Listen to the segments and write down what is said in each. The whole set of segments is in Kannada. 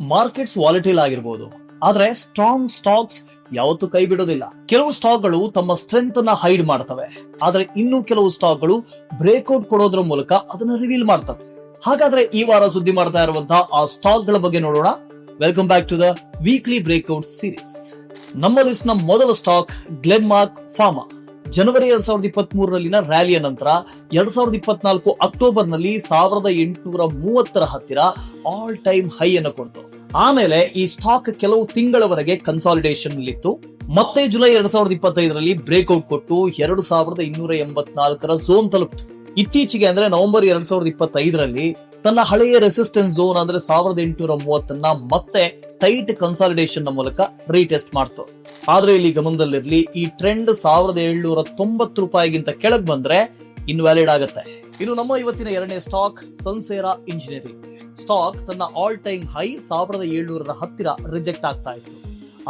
ಮಾರ್ಕೆಟ್ಸ್ ವಾಲಟೈಲ್ ಆಗಿರಬಹುದು, ಆದ್ರೆ ಸ್ಟ್ರಾಂಗ್ ಸ್ಟಾಕ್ಸ್ ಯಾವತ್ತೂ ಕೈ ಬಿಡೋದಿಲ್ಲ. ಕೆಲವು ಸ್ಟಾಕ್ಗಳು ತಮ್ಮ ಸ್ಟ್ರೆಂತ್ ಅನ್ನ ಹೈಡ್ ಮಾಡ್ತವೆ, ಆದ್ರೆ ಇನ್ನು ಕೆಲವು ಸ್ಟಾಕ್ಗಳು ಬ್ರೇಕ್ಔಟ್ ಕೊಡೋದ್ರ ಮೂಲಕ ಅದನ್ನ ರಿವೀಲ್ ಮಾಡ್ತವೆ. ಹಾಗಾದ್ರೆ ಈ ವಾರ ಸುದ್ದಿ ಮಾಡ್ತಾ ಇರುವಂತಹ ಆ ಸ್ಟಾಕ್ ಗಳ ಬಗ್ಗೆ ನೋಡೋಣ. Welcome back to the weekly breakout series. ನಮ್ಮ ಲಿಸ್ಟ್ ನ ಮೊದಲ ಸ್ಟಾಕ್ ಗ್ಲೆನ್ಮಾರ್ಕ್ ಫಾರ್ಮಾ. ಜನವರಿ 2023 ರ್ಯಾಲಿಯ ನಂತರ 2024 ಅಕ್ಟೋಬರ್ ನಲ್ಲಿ 1830 ಹತ್ತಿರ ಆಲ್ ಟೈಮ್ ಹೈ ಅನ್ನು ಕೊಡ್ತು. ಆಮೇಲೆ ಈ ಸ್ಟಾಕ್ ಕೆಲವು ತಿಂಗಳವರೆಗೆ ಕನ್ಸಾಲಿಡೇಷನ್ ಇತ್ತು. ಮತ್ತೆ ಜುಲೈ 2025 ಬ್ರೇಕ್ಔಟ್ ಕೊಟ್ಟು 2284 ಝೋನ್ ತಲುಪಿತು. ಇತ್ತೀಚೆಗೆ ಅಂದ್ರೆ ನವೆಂಬರ್ 2025 ತನ್ನ ಹಳೆಯ ರೆಸಿಸ್ಟೆನ್ಸ್ ಝೋನ್ ಅಂದ್ರೆ 1830 ಮತ್ತೆ ಟೈಟ್ ಕನ್ಸಾಲಿಡೇಷನ್ ನ ಮೂಲಕ ರೀಟೆಸ್ಟ್ ಮಾಡ್ತು. ಆದ್ರೆ ಇಲ್ಲಿ ಗಮನದಲ್ಲಿರ್ಲಿ, ಈ ಟ್ರೆಂಡ್ 1790 ರೂಪಾಯಿಗಿಂತ ಕೆಳಗೆ ಬಂದ್ರೆ ಇನ್ವ್ಯಾಲಿಡ್ ಆಗುತ್ತೆ. ಇನ್ನು ನಮ್ಮ ಇವತ್ತಿನ ಎರಡನೇ ಸ್ಟಾಕ್ ಸನ್ಸೇರಾ ಇಂಜಿನಿಯರಿಂಗ್. ಸ್ಟಾಕ್ ತನ್ನ ಆಲ್ ಟೈಮ್ ಹೈ 1700 ಹತ್ತಿರ ರಿಜೆಕ್ಟ್ ಆಗ್ತಾ ಇತ್ತು.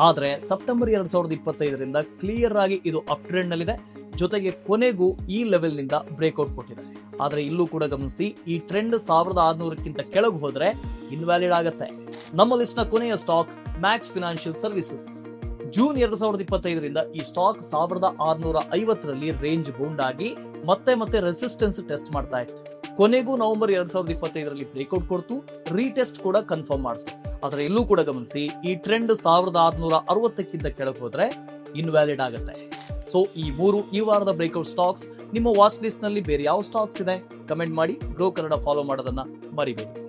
ಆದ್ರೆ ಸೆಪ್ಟೆಂಬರ್ 2025 ಕ್ಲಿಯರ್ ಆಗಿ ಇದು ಅಪ್ ಟ್ರೆಂಡ್ ನಲ್ಲಿದೆ. ಜೊತೆಗೆ ಕೊನೆಗೂ ಈ ಲೆವೆಲ್ ನಿಂದ ಬ್ರೇಕ್ಔಟ್ ಕೊಟ್ಟಿದೆ. ಆದ್ರೆ ಇಲ್ಲೂ ಕೂಡ ಗಮನಿಸಿ, ಈ ಟ್ರೆಂಡ್ 1600ಕ್ಕಿಂತ ಕೆಳಗೆ ಹೋದ್ರೆ ಇನ್ವ್ಯಾಲಿಡ್ ಆಗುತ್ತೆ. ನಮ್ಮ ಲಿಸ್ಟ್ ನ ಕೊನೆಯ stock Max financial services. June 2025 ಈ ಸ್ಟಾಕ್ 1650 ರೇಂಜ್ ಬೌಂಡ್ ಆಗಿ ಮತ್ತೆ ರೆಸಿಸ್ಟೆನ್ಸ್ ಟೆಸ್ಟ್ ಮಾಡ್ತಾ ಇತ್ತು. ಕೊನೆಗೂ ನವೆಂಬರ್ 2025 ಬ್ರೇಕ್ಔಟ್ ಕೊಡ್ತು, ರೀಟೆಸ್ಟ್ ಕೂಡ ಕನ್ಫರ್ಮ್ ಮಾಡ್ತು. ಆದ್ರೆ ಇಲ್ಲೂ ಕೂಡ ಗಮನಿಸಿ, ಈ ಟ್ರೆಂಡ್ 1660ಕ್ಕಿಂತ ಕೆಳಗೆ ಹೋದ್ರೆ ಇನ್ವ್ಯಾಲಿಡ್ ಆಗುತ್ತೆ. ಸೊ ಈ ವಾರದ ಬ್ರೇಕ್ಔಟ್ ಸ್ಟಾಕ್ಸ್. ನಿಮ್ಮ ವಾಚ್ ಲಿಸ್ಟ್ ನಲ್ಲಿ ಬೇರೆ ಯಾವ ಸ್ಟಾಕ್ಸ್ ಇದೆ ಕಮೆಂಟ್ ಮಾಡಿ. ಗ್ರೋ ಕನ್ನಡ ಫಾಲೋ ಮಾಡೋದನ್ನ ಮರಿಬೇಡಿ.